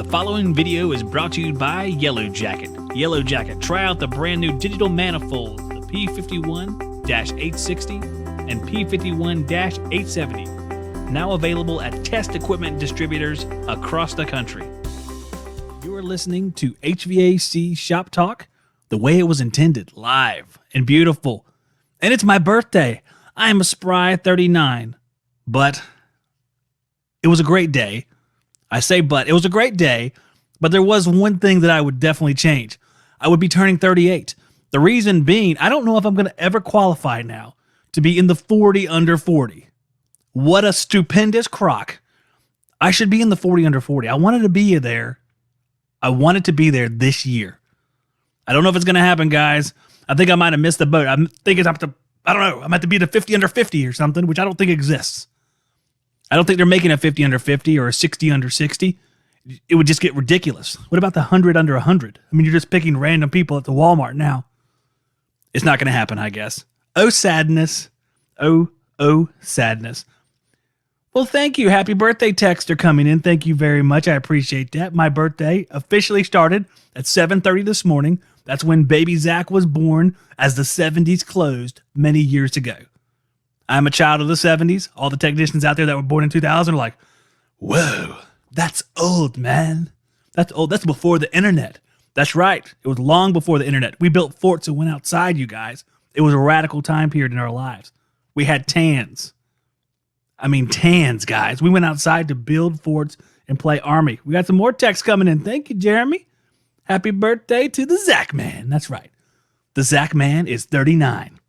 following video is brought to you by Yellow Jacket. Yellow Jacket, try out the brand new digital manifolds, the P51-860 and P51-870, now available at test equipment distributors across the country. You are listening to HVAC Shop Talk, the way it was intended, live and beautiful. And it's my birthday. I am a spry 39, but it was a great day. I say but, it was a great day, but there was one thing that I would definitely change. I would be turning 38. The reason being, I don't know if I'm going to ever qualify now to be in the 40 under 40. What a stupendous crock. I should be in the 40 under 40. I wanted to be there. I wanted to be there this year. I don't know if it's going to happen, guys. I think I might have missed the boat. I'm thinking I don't know. I'm at to be the 50 under 50 or something, which I don't think exists. I don't think they're making a 50 under 50 or a 60 under 60. It would just get ridiculous. What about the 100 under 100? I mean, you're just picking random people at the Walmart now. It's not going to happen, I guess. Oh, sadness. Oh, sadness. Well, thank you. Happy birthday texts are coming in. Thank you very much. I appreciate that. My birthday officially started at 7:30 this morning. That's when baby Zack was born, as the 70s closed many years ago. I'm a child of the 70s. All the technicians out there that were born in 2000 are like, whoa, that's old, man. That's old. That's before the internet. That's right. It was long before the internet. We built forts and went outside, you guys. It was a radical time period in our lives. We had tans. I mean, tans, guys. We went outside to build forts and play army. We got some more texts coming in. Thank you, Jeremy. Happy birthday to the Zack man. That's right. The Zack man is 39.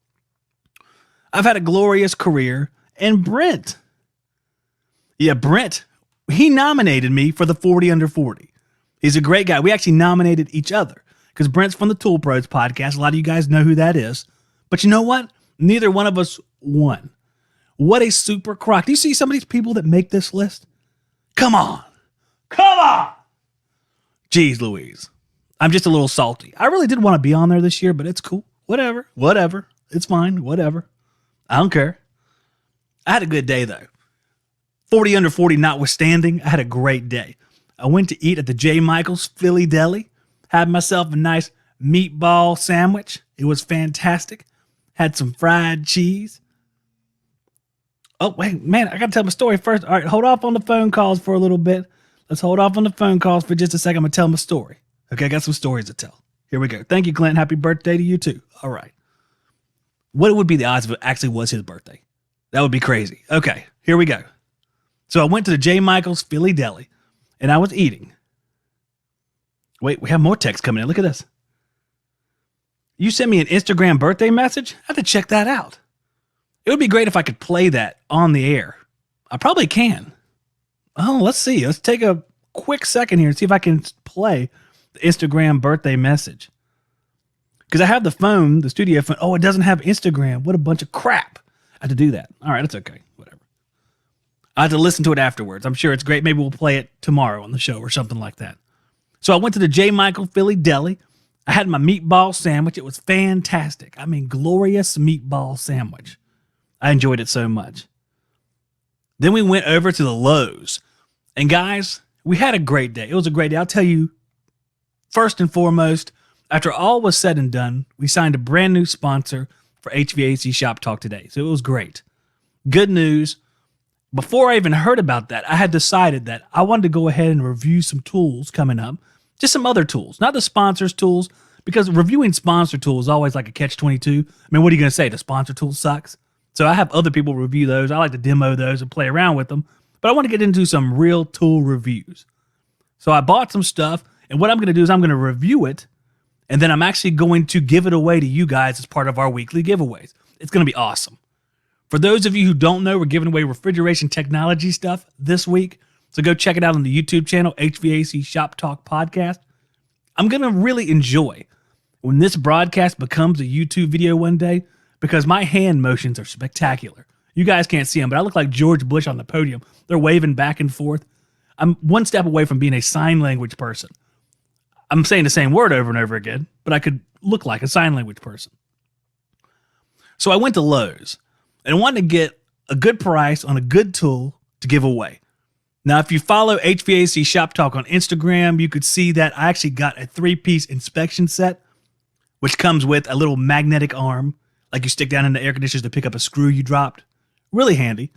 I've had a glorious career, and Brent, he nominated me for the 40 under 40. He's a great guy. We actually nominated each other because Brent's from the Tool Pros podcast. A lot of you guys know who that is. But you know what? Neither one of us won. What a super crock. Do you see some of these people that make this list? Come on. Jeez Louise. I'm just a little salty. I really did want to be on there this year, but it's cool. Whatever. It's fine. Whatever. I don't care. I had a good day, though. 40 under 40 notwithstanding, I had a great day. I went to eat at the J. Michael's Philly Deli. Had myself a nice meatball sandwich. It was fantastic. Had some fried cheese. Oh, wait, man, I got to tell my story first. All right, hold off on the phone calls for a little bit. Let's hold off on the phone calls for just a second. I'm going to tell my story. Okay, I got some stories to tell. Here we go. Thank you, Clint. Happy birthday to you, too. All right. What would be the odds if it actually was his birthday? That would be crazy. Okay, here we go. So I went to the J. Michael's Philly Deli, and I was eating. Wait, we have more texts coming in. Look at this. You sent me an Instagram birthday message? I have to check that out. It would be great if I could play that on the air. I probably can. Oh, let's see. Let's take a quick second here and see if I can play the Instagram birthday message. Because I have the phone, the studio phone. Oh, it doesn't have Instagram. What a bunch of crap. I have to do that. All right, it's okay. Whatever. I have to listen to it afterwards. I'm sure it's great. Maybe we'll play it tomorrow on the show or something like that. So I went to the J. Michael Philly Deli. I had my meatball sandwich. It was fantastic. I mean, glorious meatball sandwich. I enjoyed it so much. Then we went over to the Lowe's. And guys, we had a great day. It was a great day. I'll tell you, first and foremost, after all was said and done, we signed a brand new sponsor for HVAC Shop Talk today. So it was great. Good news. Before I even heard about that, I had decided that I wanted to go ahead and review some tools coming up. Just some other tools, not the sponsors' tools, because reviewing sponsor tools is always like a catch-22. I mean, what are you going to say? The sponsor tool sucks? So I have other people review those. I like to demo those and play around with them. But I want to get into some real tool reviews. So I bought some stuff, and what I'm going to do is I'm going to review it, and then I'm actually going to give it away to you guys as part of our weekly giveaways. It's going to be awesome. For those of you who don't know, we're giving away refrigeration technology stuff this week. So go check it out on the YouTube channel, HVAC Shop Talk Podcast. I'm going to really enjoy when this broadcast becomes a YouTube video one day because my hand motions are spectacular. You guys can't see them, but I look like George Bush on the podium. They're waving back and forth. I'm one step away from being a sign language person. I'm saying the same word over and over again, but I could look like a sign language person. So I went to Lowe's and I wanted to get a good price on a good tool to give away. Now, if you follow HVAC Shop Talk on Instagram, you could see that I actually got a 3-piece inspection set, which comes with a little magnetic arm, like you stick down in the air conditioners to pick up a screw you dropped. Really handy.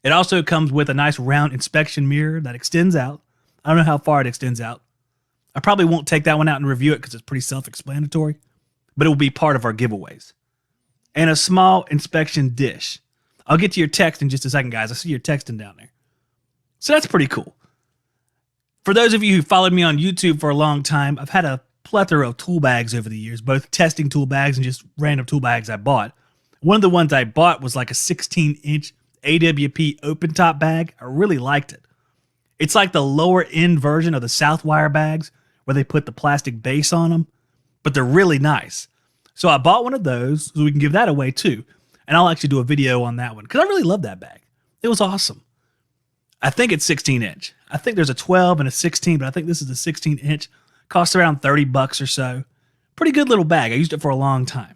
It also comes with a nice round inspection mirror that extends out. I don't know how far it extends out. I probably won't take that one out and review it because it's pretty self-explanatory, but it will be part of our giveaways. And a small inspection dish. I'll get to your text in just a second, guys. I see you're texting down there. So that's pretty cool. For those of you who followed me on YouTube for a long time, I've had a plethora of tool bags over the years, both testing tool bags and just random tool bags I bought. One of the ones I bought was like a 16-inch AWP open top bag. I really liked it. It's like the lower end version of the Southwire bags where they put the plastic base on them, but they're really nice. So I bought one of those so we can give that away too. And I'll actually do a video on that one because I really love that bag. It was awesome. I think it's 16-inch. I think there's a 12 and a 16, but I think this is the 16-inch. Costs around $30 or so. Pretty good little bag. I used it for a long time.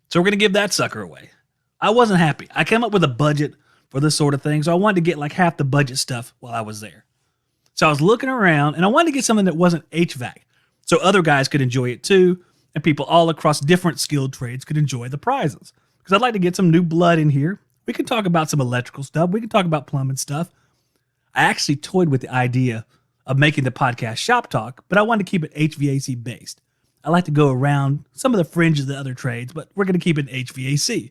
So we're going to give that sucker away. I wasn't happy. I came up with a budget for this sort of thing, so I wanted to get like half the budget stuff while I was there. So I was looking around, and I wanted to get something that wasn't HVAC, so other guys could enjoy it too, and people all across different skilled trades could enjoy the prizes. Because I'd like to get some new blood in here. We can talk about some electrical stuff. We can talk about plumbing stuff. I actually toyed with the idea of making the podcast Shop Talk, but I wanted to keep it HVAC based. I like to go around some of the fringes of the other trades, but we're going to keep it HVAC.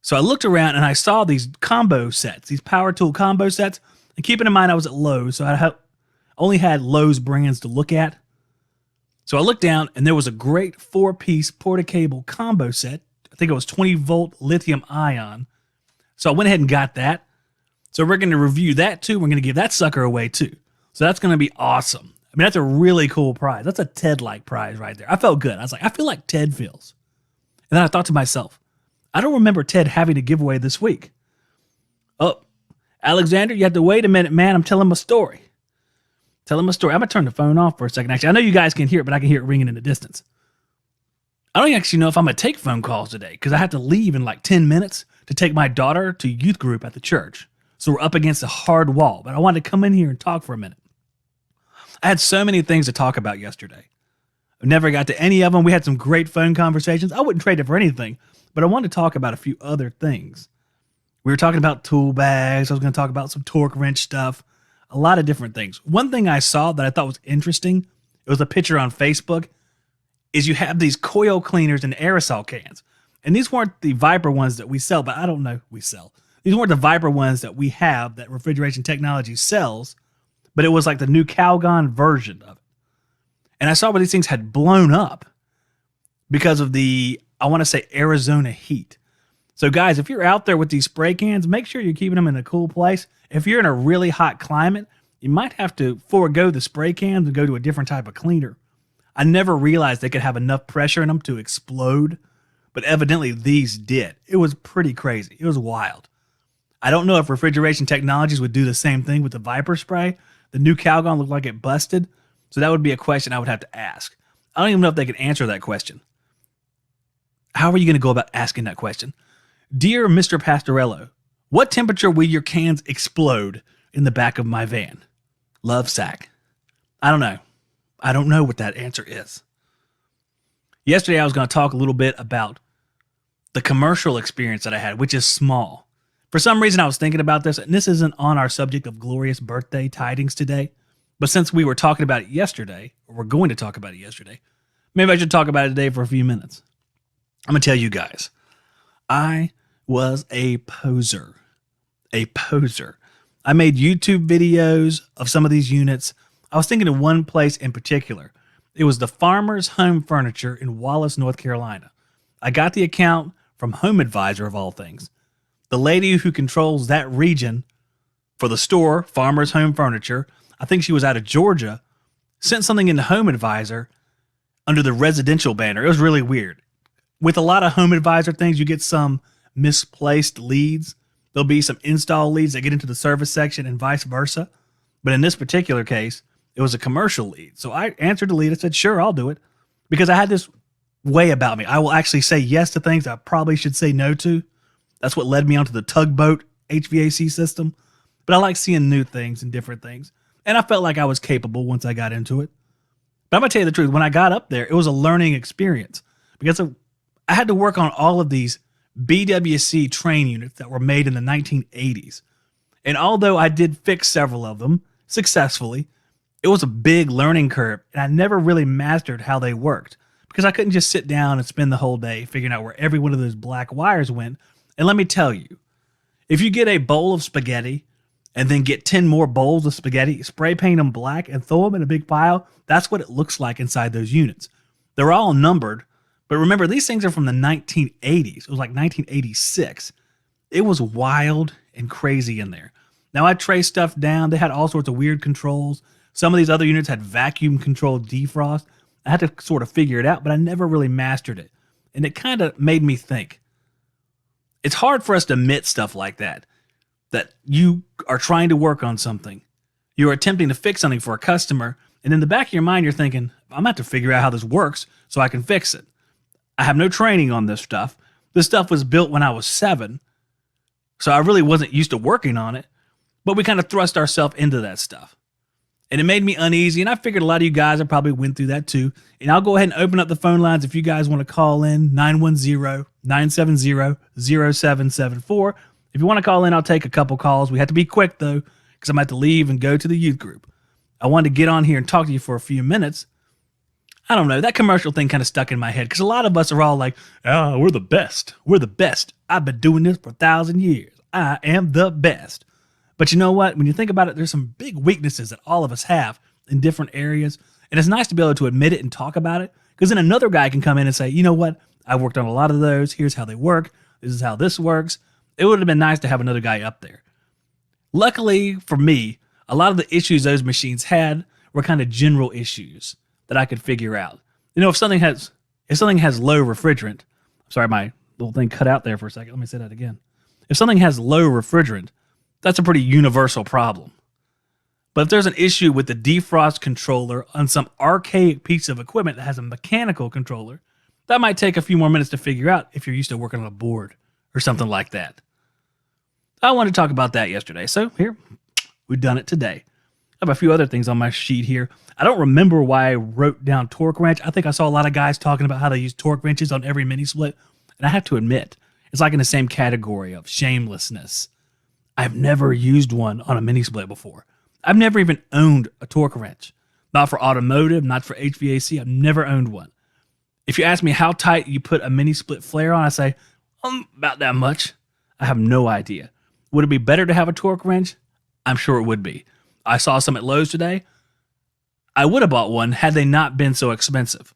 So I looked around and I saw these combo sets, these power tool combo sets. And keeping in mind I was at Lowe's, so I only had Lowe's brands to look at. So I looked down and there was a great 4-piece Porta-Cable combo set. I think it was 20-volt lithium ion. So I went ahead and got that. So we're going to review that too. We're going to give that sucker away too. So that's going to be awesome. I mean, that's a really cool prize. That's a Ted-like prize right there. I felt good. I was like, I feel like Ted feels. And then I thought to myself, I don't remember Ted having a giveaway this week. Oh, Alexander, you have to wait a minute, man. I'm telling my story. Telling my story. I'm going to turn the phone off for a second. Actually, I know you guys can hear it, but I can hear it ringing in the distance. I don't actually know if I'm going to take phone calls today because I have to leave in like 10 minutes to take my daughter to youth group at the church. So we're up against a hard wall, but I wanted to come in here and talk for a minute. I had so many things to talk about yesterday. I never got to any of them. We had some great phone conversations. I wouldn't trade it for anything, but I wanted to talk about a few other things. We were talking about tool bags. I was going to talk about some torque wrench stuff, a lot of different things. One thing I saw that I thought was interesting, it was a picture on Facebook, is you have these coil cleaners in aerosol cans. And these weren't the Viper ones that we sell, but I don't know we sell. These weren't the Viper ones that we have that Refrigeration Technology sells, but it was like the new Calgon version of it. And I saw where these things had blown up because of the, I want to say, Arizona heat. So guys, if you're out there with these spray cans, make sure you're keeping them in a cool place. If you're in a really hot climate, you might have to forego the spray cans and go to a different type of cleaner. I never realized they could have enough pressure in them to explode, but evidently these did. It was pretty crazy. It was wild. I don't know if Refrigeration Technologies would do the same thing with the Viper spray. The new Calgon looked like it busted, so that would be a question I would have to ask. I don't even know if they can answer that question. How are you going to go about asking that question? Dear Mr. Pastorello, what temperature will your cans explode in the back of my van? Love, Zack. I don't know. I don't know what that answer is. Yesterday, I was going to talk a little bit about the commercial experience that I had, which is small. For some reason, I was thinking about this, and this isn't on our subject of glorious birthday tidings today, but since we were talking about it yesterday, or we're going to talk about it yesterday, maybe I should talk about it today for a few minutes. I'm going to tell you guys, I was a poser. A poser. I made YouTube videos of some of these units. I was thinking of one place in particular. It was the Farmer's Home Furniture in Wallace, North Carolina. I got the account from Home Advisor of all things. The lady who controls that region for the store, Farmer's Home Furniture, I think she was out of Georgia, sent something into Home Advisor under the residential banner. It was really weird. With a lot of Home Advisor things, you get some misplaced leads. There'll be some install leads that get into the service section and vice versa. But in this particular case, it was a commercial lead. So I answered the lead. I said, sure, I'll do it. Because I had this way about me. I will actually say yes to things I probably should say no to. That's what led me onto the Tugboat HVAC system. but I like seeing new things and different things. And I felt like I was capable once I got into it. But I'm going to tell you the truth. When I got up there, it was a learning experience because I had to work on all of these BWC train units that were made in the 1980s. And although I did fix several of them successfully, it was a big learning curve, and I never really mastered how they worked because I couldn't just sit down and spend the whole day figuring out where every one of those black wires went. And let me tell you, if you get a bowl of spaghetti and then get 10 more bowls of spaghetti, spray paint them black and throw them in a big pile, that's what it looks like inside those units. They're all numbered, but remember, these things are from the 1980s. It was like 1986. It was wild and crazy in there. Now, I traced stuff down. They had all sorts of weird controls. Some of these other units had vacuum-controlled defrost. I had to sort of figure it out, but I never really mastered it. And it kind of made me think. It's hard for us to admit stuff like that you are trying to work on something. You're attempting to fix something for a customer, and in the back of your mind, you're thinking, I'm going to have to figure out how this works so I can fix it. I have no training on this stuff. This stuff was built when I was 7, so I really wasn't used to working on it, but we kind of thrust ourselves into that stuff. And it made me uneasy, and I figured a lot of you guys have probably went through that too. And I'll go ahead and open up the phone lines if you guys want to call in, 910-970-0774. If you want to call in, I'll take a couple calls. We have to be quick, though, because I'm about to leave and go to the youth group. I wanted to get on here and talk to you for a few minutes. I don't know. That commercial thing kind of stuck in my head because a lot of us are all like, oh, we're the best. We're the best. I've been doing this for 1,000 years. I am the best. But you know what? When you think about it, there's some big weaknesses that all of us have in different areas. And it's nice to be able to admit it and talk about it because then another guy can come in and say, you know what? I've worked on a lot of those. Here's how they work. This is how this works. It would have been nice to have another guy up there. Luckily for me, a lot of the issues those machines had were kind of general issues that I could figure out. You know, if something has low refrigerant, sorry, my little thing cut out there for a second. Let me say that again. If something has low refrigerant, that's a pretty universal problem. But if there's an issue with the defrost controller on some archaic piece of equipment that has a mechanical controller, that might take a few more minutes to figure out if you're used to working on a board or something like that. I wanted to talk about that yesterday, so here, we've done it today. I have a few other things on my sheet here. I don't remember why I wrote down torque wrench. I think I saw a lot of guys talking about how they use torque wrenches on every mini split, and I have to admit, it's like in the same category of shamelessness. I've never used one on a mini split before. I've never even owned a torque wrench. Not for automotive, not for HVAC. I've never owned one. If you ask me how tight you put a mini split flare on, I say, about that much. I have no idea. Would it be better to have a torque wrench? I'm sure it would be. I saw some at Lowe's today. I would have bought one had they not been so expensive.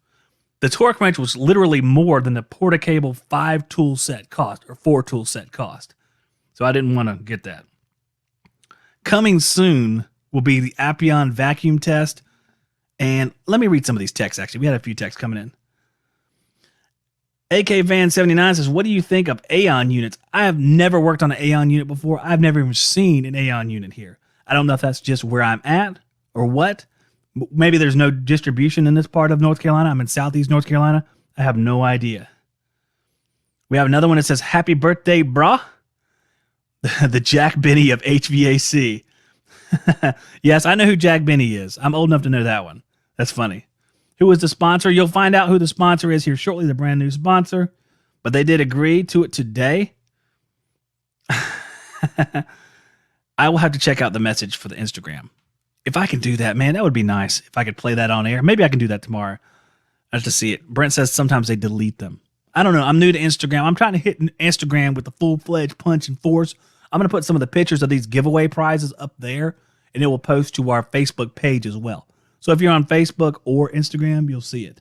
The torque wrench was literally more than the Portacable 5-tool set cost, or 4-tool set cost. So I didn't want to get that. Coming soon will be the Appian vacuum test. And let me read some of these texts, actually. We had a few texts coming in. AK Van 79 says, what do you think of Aeon units? I have never worked on an Aeon unit before. I've never even seen an Aeon unit here. I don't know if that's just where I'm at or what. Maybe there's no distribution in this part of North Carolina. I'm in Southeast North Carolina. I have no idea. We have another one that says, happy birthday, brah. The Jack Benny of HVAC. Yes, I know who Jack Benny is. I'm old enough to know that one. That's funny. Who is the sponsor? You'll find out who the sponsor is here shortly, the brand new sponsor. But they did agree to it today. I will have to check out the message for the Instagram. If I can do that, man, that would be nice. If I could play that on air. Maybe I can do that tomorrow. I have to see it. Brent says sometimes they delete them. I don't know. I'm new to Instagram. I'm trying to hit Instagram with the full-fledged punch and force. I'm going to put some of the pictures of these giveaway prizes up there, and it will post to our Facebook page as well. So if you're on Facebook or Instagram, you'll see it.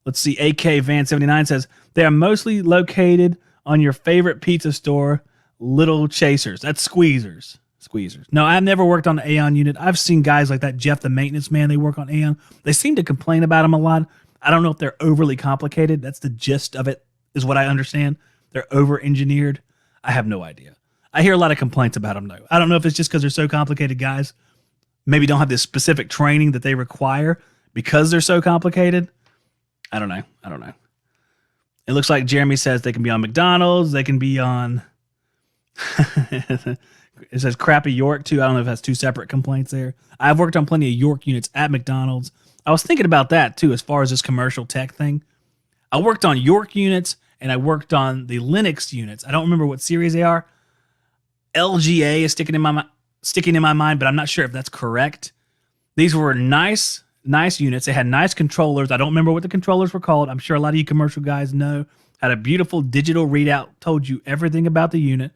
Let's see. AK Van 79 says, they are mostly located on your favorite pizza store, Little Chasers. That's Squeezers. Squeezers. No, I've never worked on an Aeon unit. I've seen guys like that, Jeff the maintenance man, they work on Aeon. They seem to complain about them a lot. I don't know if they're overly complicated. That's the gist of it, is what I understand. They're over-engineered. I have no idea. I hear a lot of complaints about them, though. I don't know if it's just because they're so complicated, guys. Maybe don't have this specific training that they require because they're so complicated. I don't know. It looks like Jeremy says they can be on McDonald's. They can be on It says crappy York too. I don't know if that's two separate complaints there. I've worked on plenty of York units at McDonald's. I was thinking about that too, as far as this commercial tech thing. I worked on York units and I worked on the Linux units. I don't remember what series they are. LGA is sticking in my mind, but I'm not sure if that's correct. These were nice units. They had nice controllers. I don't remember what the controllers were called. I'm sure a lot of you commercial guys know. Had a beautiful digital readout, told you everything about the unit.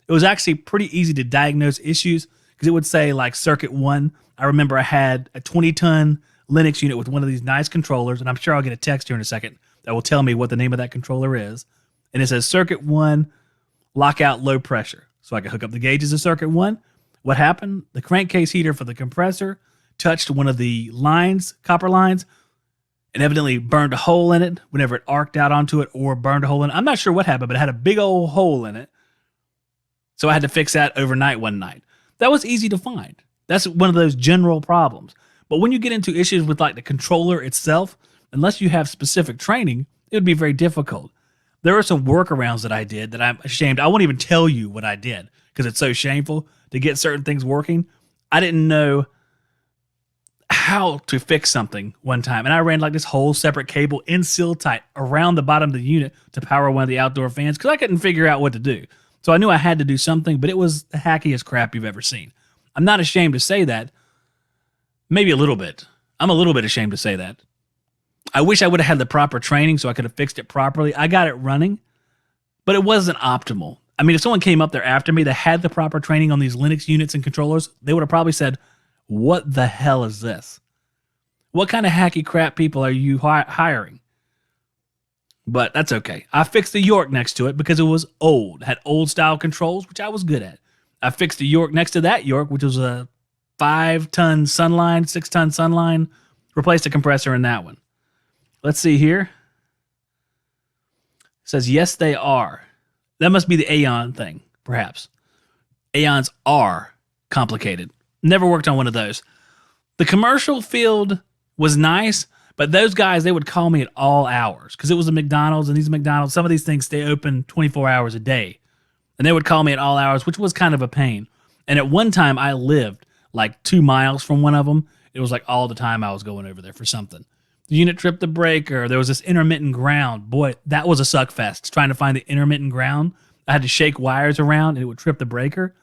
It was actually pretty easy to diagnose issues because it would say like circuit 1. I remember I had a 20-ton Linux unit with one of these nice controllers, and I'm sure I'll get a text here in a second that will tell me what the name of that controller is. And it says circuit 1, lockout low pressure. So I could hook up the gauges of circuit 1. What happened? The crankcase heater for the compressor touched one of the lines, copper lines, and evidently burned a hole in it whenever it arced out onto it or burned a hole in it. I'm not sure what happened, but it had a big old hole in it. So I had to fix that overnight one night. That was easy to find. That's one of those general problems. But when you get into issues with like the controller itself, unless you have specific training, it would be very difficult. There are some workarounds that I did that I'm ashamed. I won't even tell you what I did because it's so shameful to get certain things working. I didn't know how to fix something one time, and I ran like this whole separate cable in seal tight around the bottom of the unit to power one of the outdoor fans because I couldn't figure out what to do. So I knew I had to do something, but it was the hackiest crap you've ever seen. I'm not ashamed to say that. Maybe a little bit. I'm a little bit ashamed to say that. I wish I would have had the proper training so I could have fixed it properly. I got it running, but it wasn't optimal. I mean, if someone came up there after me that had the proper training on these Linux units and controllers, they would have probably said, what the hell is this? What kind of hacky crap people are you hiring? But that's okay. I fixed the York next to it because it was old. It had old style controls, which I was good at. I fixed the York next to that York, which was a 5-ton Sunline, 6-ton Sunline. Replaced the compressor in that one. Let's see here. It says, yes, they are. That must be the Aeon thing, perhaps. Aeons are complicated. Never worked on one of those. The commercial field was nice, but those guys, they would call me at all hours because it was a McDonald's, and these McDonald's, some of these things stay open 24 hours a day. And they would call me at all hours, which was kind of a pain. And at one time, I lived like 2 miles from one of them. It was like all the time I was going over there for something. The unit tripped the breaker. There was this intermittent ground. Boy, that was a suck fest, trying to find the intermittent ground. I had to shake wires around, and it would trip the breaker.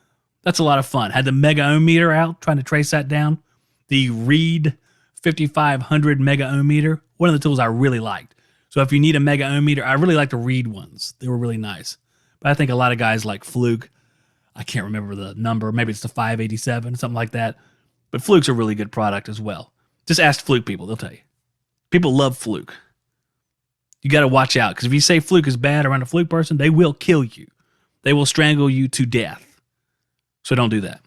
That's a lot of fun. Had the mega ohm meter out, trying to trace that down. The Reed 5500 mega ohm meter, one of the tools I really liked. So if you need a mega ohm meter, I really like the Reed ones. They were really nice. But I think a lot of guys like Fluke. I can't remember the number. Maybe it's the 587, something like that. But Fluke's a really good product as well. Just ask Fluke people. They'll tell you. People love Fluke. You got to watch out, because if you say Fluke is bad around a Fluke person, they will kill you. They will strangle you to death. So don't do that.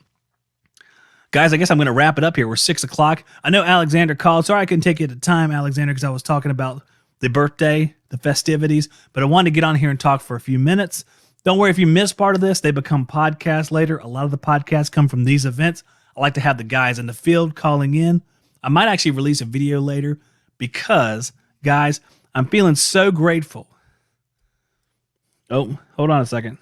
Guys, I guess I'm going to wrap it up here. We're 6 o'clock. I know Alexander called. Sorry I couldn't take you at the time, Alexander, because I was talking about the birthday, the festivities. But I wanted to get on here and talk for a few minutes. Don't worry if you miss part of this. They become podcasts later. A lot of the podcasts come from these events. I like to have the guys in the field calling in. I might actually release a video later because, guys, I'm feeling so grateful. Oh, hold on a second.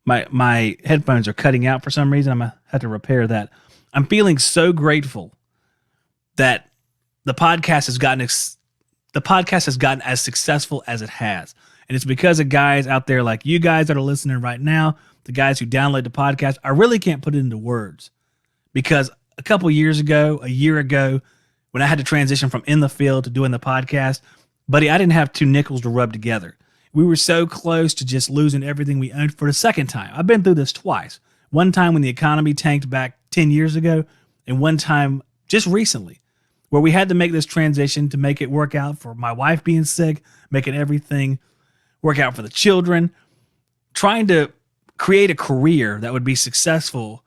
My headphones are cutting out for some reason. I'm going to have to repair that. I'm feeling so grateful that the podcast has gotten as successful as it has. And it's because of guys out there like you guys that are listening right now, the guys who download the podcast. I really can't put it into words because a couple years ago, a year ago, when I had to transition from in the field to doing the podcast, buddy, I didn't have 2 nickels to rub together. We were so close to just losing everything we owned for the second time. I've been through this twice. One time when the economy tanked back 10 years ago, and one time just recently where we had to make this transition to make it work out for my wife being sick, making everything work out for the children, trying to create a career that would be successful.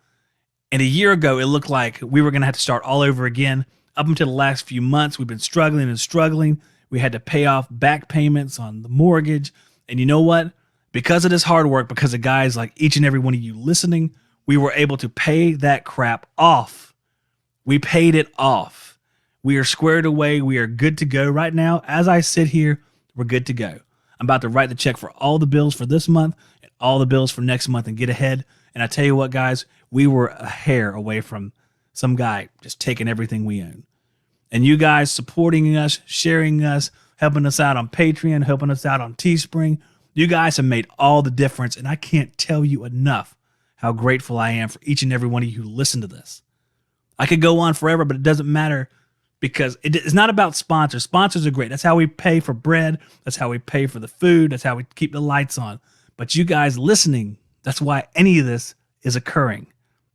And a year ago, it looked like we were going to have to start all over again. Up until the last few months, we've been struggling and struggling. We had to pay off back payments on the mortgage. And you know what? Because of this hard work, because of guys like each and every one of you listening, we were able to pay that crap off. We paid it off. We are squared away. We are good to go right now. As I sit here, we're good to go. I'm about to write the check for all the bills for this month and all the bills for next month and get ahead And I tell you what, guys, we were a hair away from some guy just taking everything we own. And you guys supporting us, sharing us, helping us out on Patreon, helping us out on Teespring. You guys have made all the difference. And I can't tell you enough how grateful I am for each and every one of you who listen to this. I could go on forever, but it doesn't matter because it's not about sponsors. Sponsors are great. That's how we pay for bread. That's how we pay for the food. That's how we keep the lights on. But you guys listening, that's why any of this is occurring.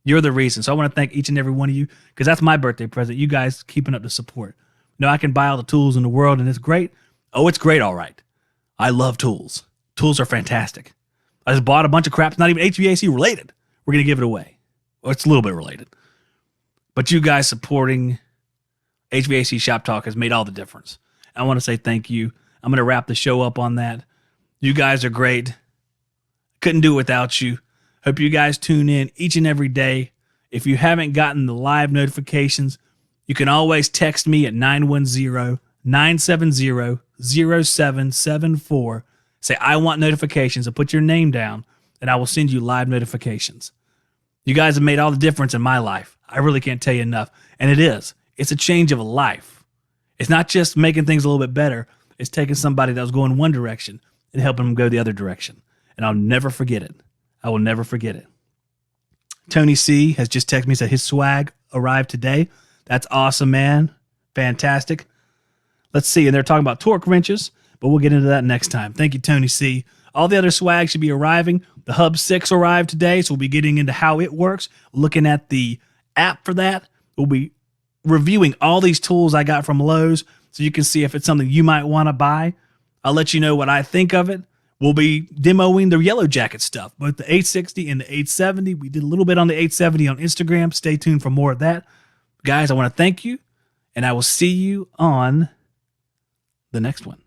You're the reason. So I want to thank each and every one of you because that's my birthday present. You guys keeping up the support. I can buy all the tools in the world and it's great. Oh, it's great. All right. I love tools. Tools are fantastic. I just bought a bunch of crap. It's not even HVAC related. We're going to give it away. Well, it's a little bit related. But you guys supporting HVAC Shop Talk has made all the difference. I want to say thank you. I'm going to wrap the show up on that. You guys are great. Couldn't do it without you. Hope you guys tune in each and every day. If you haven't gotten the live notifications, you can always text me at 910-970-0774. Say, I want notifications, and put your name down, and I will send you live notifications. You guys have made all the difference in my life. I really can't tell you enough. And it is. It's a change of a life. It's not just making things a little bit better. It's taking somebody that was going one direction and helping them go the other direction. And I'll never forget it. I will never forget it. Tony C has just texted me, said his swag arrived today. That's awesome, man. Fantastic. Let's see. And they're talking about torque wrenches, but we'll get into that next time. Thank you, Tony C. All the other swag should be arriving. The Hub 6 arrived today, so we'll be getting into how it works, looking at the app for that. We'll be reviewing all these tools I got from Lowe's so you can see if it's something you might want to buy. I'll let you know what I think of it. We'll be demoing the Yellow Jacket stuff, both the 860 and the 870. We did a little bit on the 870 on Instagram. Stay tuned for more of that. Guys, I want to thank you, and I will see you on the next one.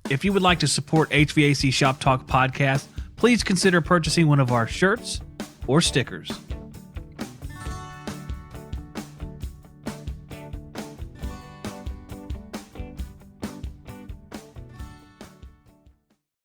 If you would like to support HVAC Shop Talk podcast, please consider purchasing one of our shirts or stickers.